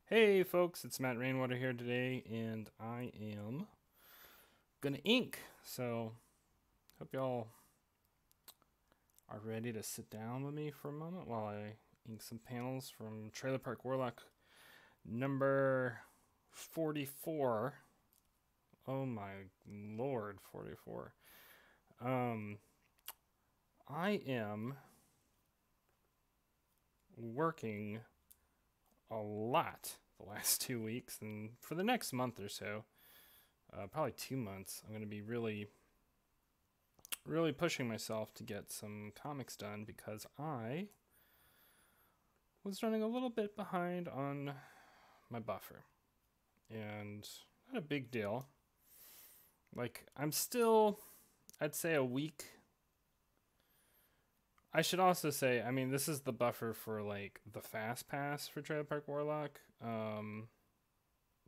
Hey folks, it's Matt Rainwater here today, and I am gonna ink. So, hope y'all are ready to sit down with me for a moment while I ink some panels from Trailer Park Warlock number 44. Oh my lord, 44. Um, I am working a lot the last 2 weeks, and for the next month or so, probably 2 months, I'm going to be really pushing myself to get some comics done because I was running a little bit behind on my buffer. And not a big deal. Like, I'm still, I'd say a week. I should also say, I mean, this is the buffer for like the fast pass for Trailer Park Warlock.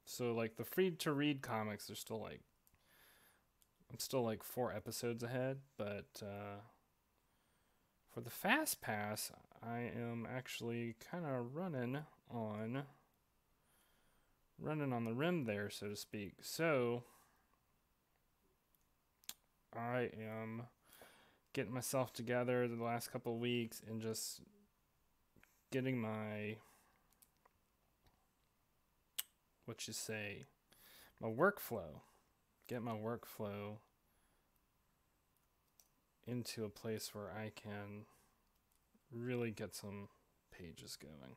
So like the free to read comics are still like, I'm still like 4 episodes ahead, but for the fast pass, I am actually kind of running on the rim there, so to speak. So I am getting myself together the last couple of weeks and just getting my my workflow. Get my workflow into a place where I can really get some pages going.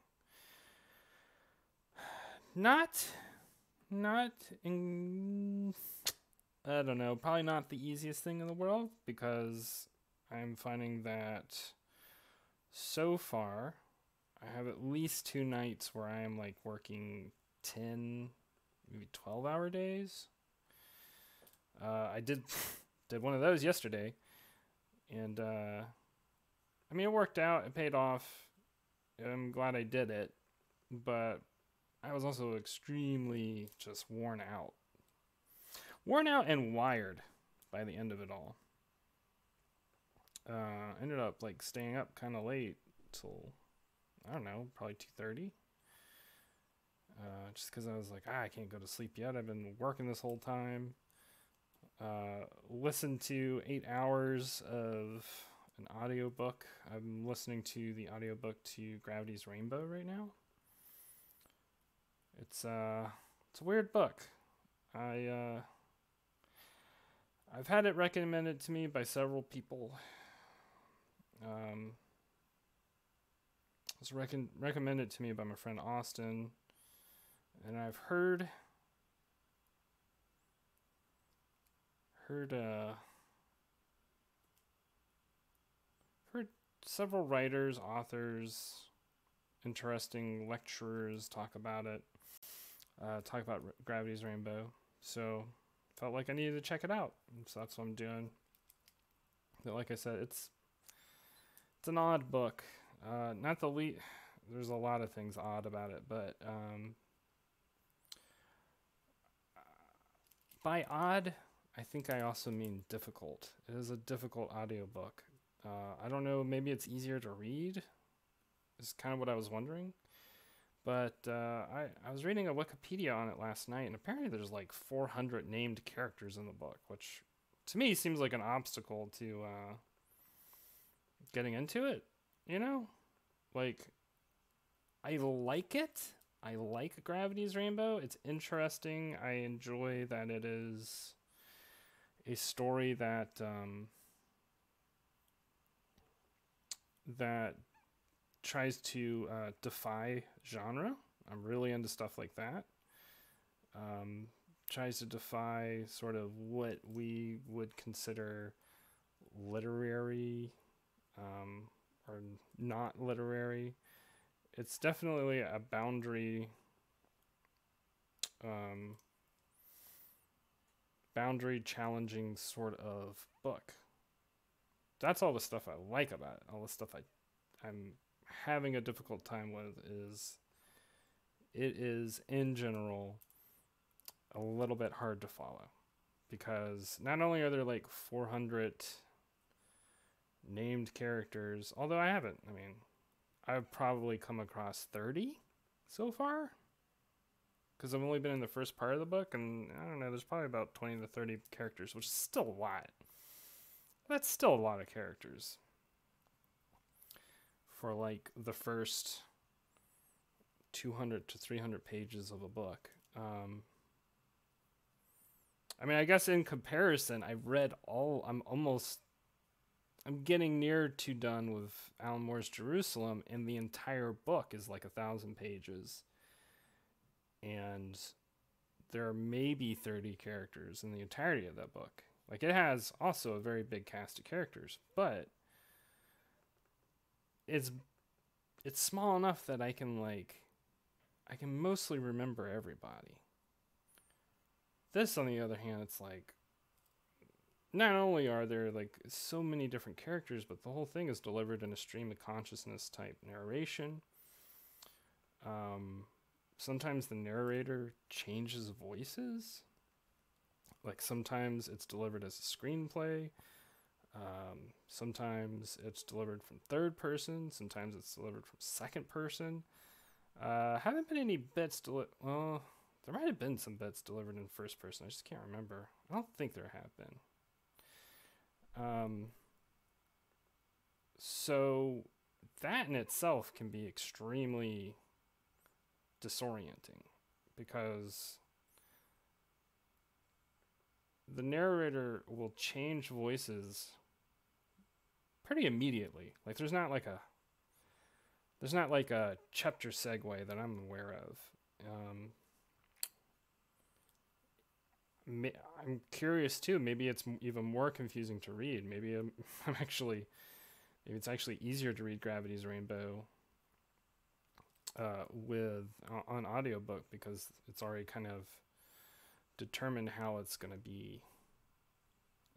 Not in, I don't know, probably not the easiest thing in the world because I'm finding that so far I have at least 2 nights where I am like working 10, maybe 12-hour days. I did did one of those yesterday, and I mean, it worked out. It paid off. I'm glad I did it, but I was also extremely just worn out and wired by the end of it all. Ended up like staying up kind of late till I don't know, probably 2:30. Just because I was like, I can't go to sleep yet. I've been working this whole time. Listened to 8 hours of an audiobook. I'm listening to the audiobook to Gravity's Rainbow right now. It's a weird book. I've had it recommended to me by several people. It was recommended to me by my friend Austin, and I've heard several writers, authors, interesting lecturers talk about it. Talk about Gravity's Rainbow. So felt like I needed to check it out. So that's what I'm doing. But like I said, it's an odd book. Not the least. There's a lot of things odd about it, but by odd, I think I also mean difficult. It is a difficult audiobook. I don't know, maybe it's easier to read, is kind of what I was wondering. But I was reading a Wikipedia on it last night, and apparently there's like 400 named characters in the book, which to me seems like an obstacle to getting into it, you know? Like, I like it. I like Gravity's Rainbow. It's interesting. I enjoy that it is a story that tries to defy genre. I'm really into stuff like that. Tries to defy sort of what we would consider literary or not literary. It's definitely a boundary challenging sort of book. That's all the stuff I like about it. All the stuff I'm having a difficult time with is it is in general a little bit hard to follow because not only are there like 400 named characters, although I mean, I've probably come across 30 so far. because I've only been in the first part of the book, and I don't know, there's probably about 20 to 30 characters, which is still a lot. That's still a lot of characters for like the first 200 to 300 pages of a book. I mean, I guess in comparison, I've read all. I'm getting near to done with Alan Moore's Jerusalem, and the entire book is like 1,000 pages, and there are maybe 30 characters in the entirety of that book. Like, it has also a very big cast of characters, but it's small enough that I can mostly remember everybody. This, on the other hand, it's like, not only are there like so many different characters, but the whole thing is delivered in a stream of consciousness type narration. Sometimes the narrator changes voices. Like, sometimes it's delivered as a screenplay. Sometimes it's delivered from third person. Sometimes it's delivered from second person. Haven't been any bits well, there might have been some bits delivered in first person. I just can't remember. I don't think there have been. So that in itself can be extremely disorienting, because the narrator will change voices pretty immediately. Like, there's not like a chapter segue that I'm aware of. I'm curious too. Maybe it's even more confusing to read. Maybe maybe it's actually easier to read Gravity's Rainbow on audiobook, because it's already kind of determined how it's going to be.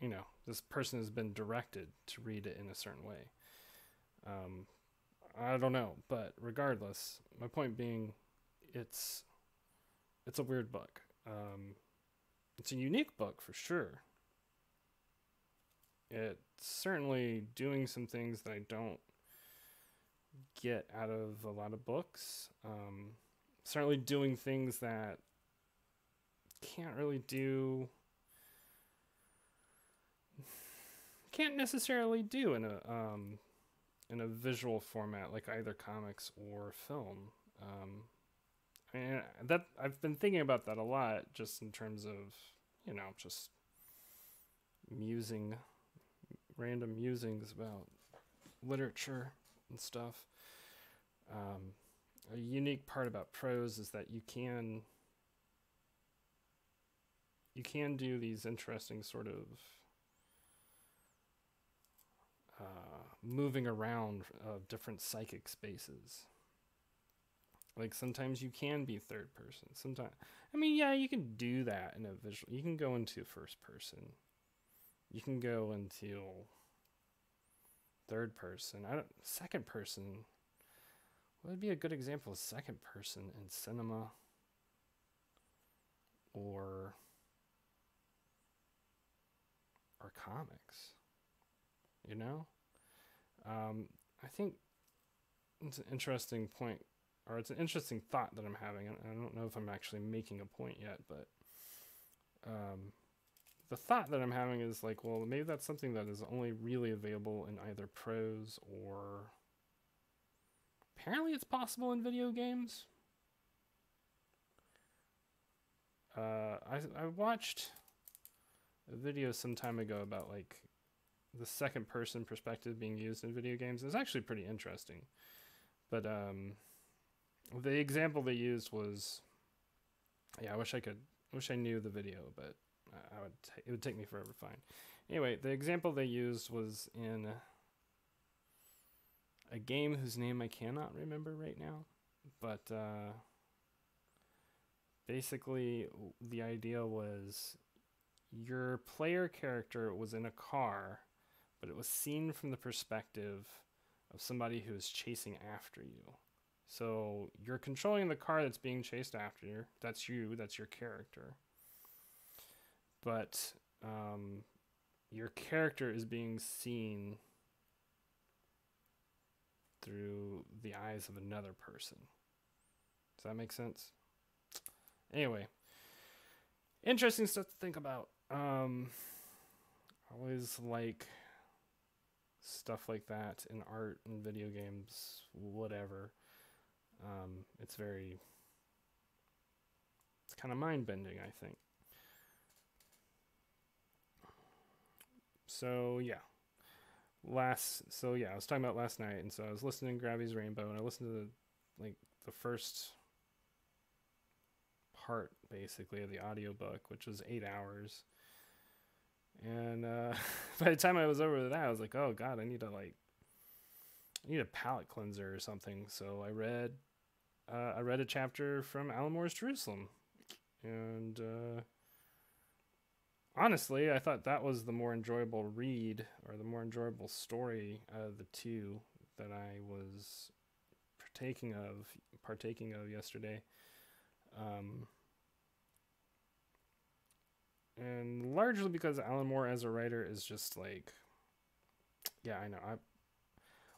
You know, this person has been directed to read it in a certain way. I don't know, but regardless, my point being, it's a weird book. It's a unique book for sure. It's certainly doing some things that I don't get out of a lot of books. Certainly doing things that can't necessarily do in a visual format, like either comics or film. And that I've been thinking about that a lot, just in terms of, you know, just random musings about literature and stuff. A unique part about prose is that you can do these interesting sort of moving around of different psychic spaces. Like, sometimes you can be third person. Sometimes, I mean, yeah, you can do that in a visual. You can go into first person. You can go into third person. Second person. What would be a good example of second person in cinema or comics? You know, I think it's an interesting point. Or it's an interesting thought that I'm having. I don't know if I'm actually making a point yet, but the thought that I'm having is like, well, maybe that's something that is only really available in either prose, or apparently it's possible in video games. I watched a video some time ago about like the second person perspective being used in video games. It's actually pretty interesting, but the example they used was, yeah, I wish I knew the video, but it would take me forever to find. Anyway, the example they used was in a game whose name I cannot remember right now, but basically the idea was your player character was in a car, but it was seen from the perspective of somebody who is chasing after you. So you're controlling the car that's being chased after you. That's you. That's your character. But your character is being seen through the eyes of another person. Does that make sense? Anyway, interesting stuff to think about. Always like stuff like that in art and video games, whatever. It's kind of mind bending, I think. So yeah, I was talking about last night, and so I was listening to Gravity's Rainbow, and I listened to the first part basically of the audiobook, which was 8 hours. And by the time I was over that, I was like, oh god, I need a palate cleanser or something. So I read a chapter from Alan Moore's Jerusalem, and honestly, I thought that was the more enjoyable read, or the more enjoyable story out of the two that I was partaking of yesterday. And largely because Alan Moore as a writer is just like, yeah, I know.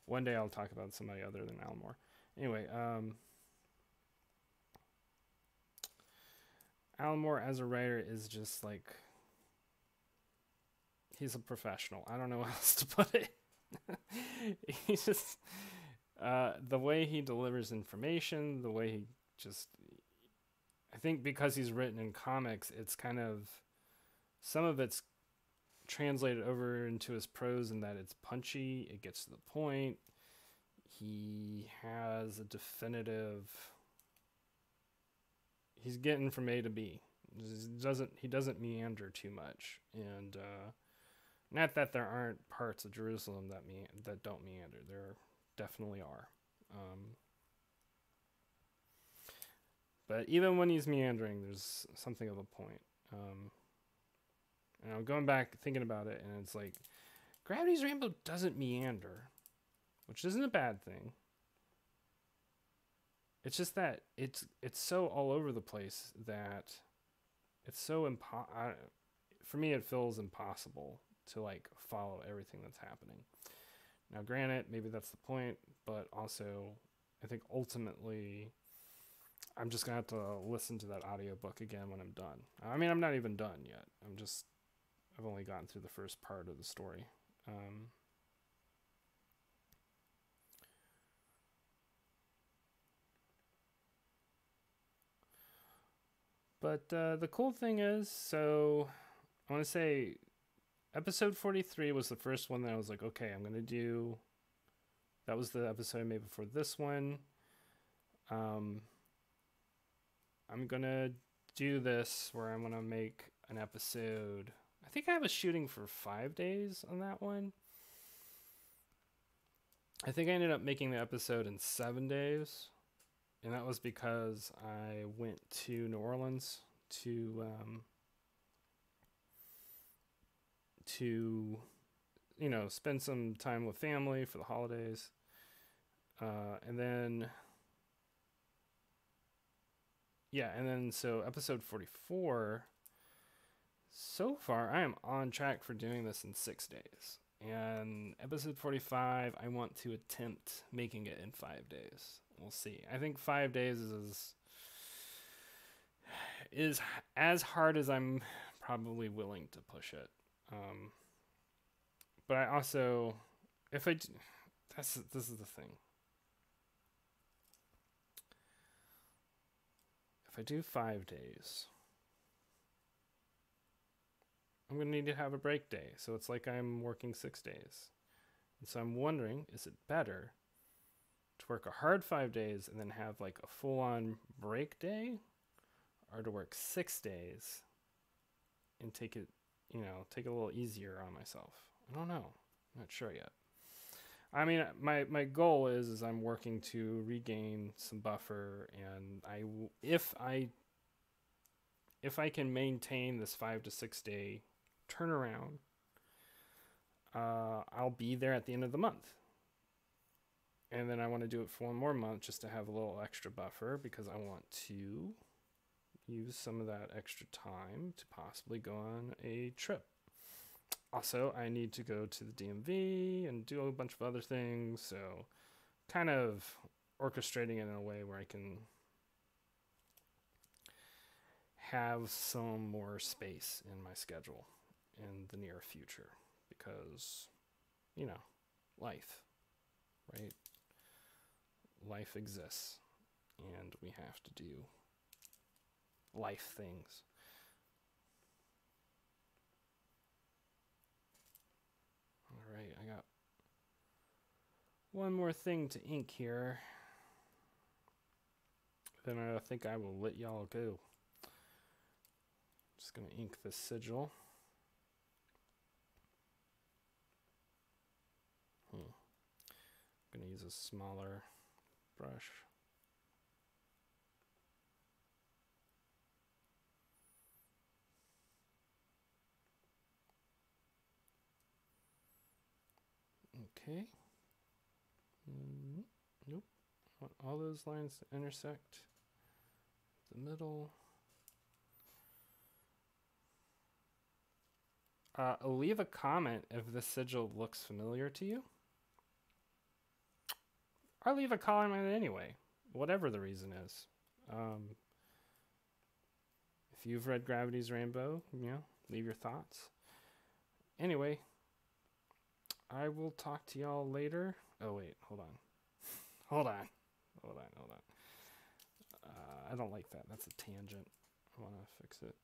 One day I'll talk about somebody other than Alan Moore. Anyway, Alan Moore as a writer is just like, he's a professional. I don't know how else to put it. He's just, the way he delivers information, the way he just, I think because he's written in comics, it's kind of, some of it's translated over into his prose in that it's punchy, it gets to the point. He has a definitive, he's getting from A to B. He doesn't meander too much. And not that there aren't parts of Jerusalem that don't meander. There definitely are. But even when he's meandering, there's something of a point. And I'm going back thinking about it, and it's like, Gravity's Rainbow doesn't meander, which isn't a bad thing. It's just that it's so all over the place that it's so for me it feels impossible to like follow everything that's happening. Now granted, maybe that's the point, but also I think ultimately I'm just gonna have to listen to that audiobook again when I'm done. I mean, I'm not even done yet. I've only gotten through the first part of the story. But the cool thing is, so I want to say episode 43 was the first one that I was like, okay, I'm going to do. That was the episode I made before this one. I'm going to do this where I'm going to make an episode. I think I was shooting for 5 days on that one. I think I ended up making the episode in 7 days. And that was because I went to New Orleans to spend some time with family for the holidays. And then so episode 44, so far I am on track for doing this in 6 days. And episode 45, I want to attempt making it in 5 days. We'll see. I think 5 days is as hard as I'm probably willing to push it. But I also, this is the thing. If I do 5 days, I'm going to need to have a break day. So it's like I'm working 6 days. And so I'm wondering, is it better to work a hard 5 days and then have like a full-on break day, or to work 6 days and take it a little easier on myself? I don't know. I'm not sure yet. I mean, my goal is I'm working to regain some buffer, and if I can maintain this 5 to 6 day turnaround, I'll be there at the end of the month. And then I want to do it for one more month just to have a little extra buffer, because I want to use some of that extra time to possibly go on a trip. Also, I need to go to the DMV and do a bunch of other things, so kind of orchestrating it in a way where I can have some more space in my schedule in the near future because, you know, life, right? Life exists and we have to do life things. All right, I got one more thing to ink here. Then I think I will let y'all go. Just gonna ink this sigil. I'm gonna use a smaller brush. Okay. Nope. I want all those lines to intersect the middle. Leave a comment if this sigil looks familiar to you. Or leave a comment anyway, whatever the reason is. If you've read Gravity's Rainbow, you know, leave your thoughts. Anyway, I will talk to y'all later. Oh, wait, hold on. Hold on. I don't like that. That's a tangent. I want to fix it.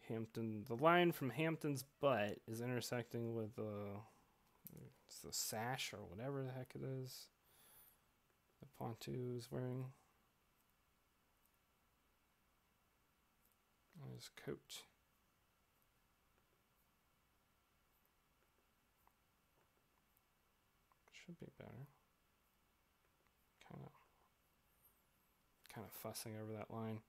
Hampton. The line from Hampton's butt is intersecting with it's the sash or whatever the heck it is that Pontu is wearing on his coat. Should be better. Kind of fussing over that line.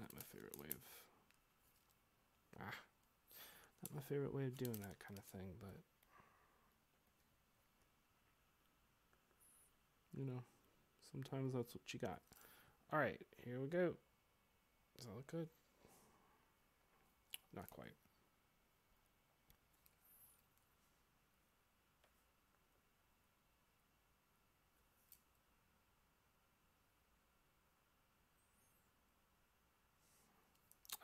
Not my favorite way of not my favorite way of doing that kind of thing, but you know, sometimes that's what you got. All right, here we go. Does that look good? Not quite.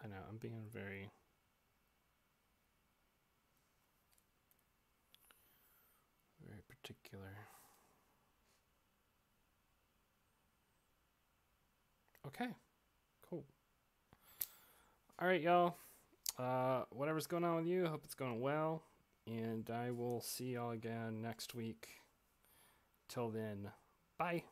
I know, I'm being very particular. Okay, cool. All right, y'all. Whatever's going on with you, I hope it's going well. And I will see y'all again next week. Till then, bye.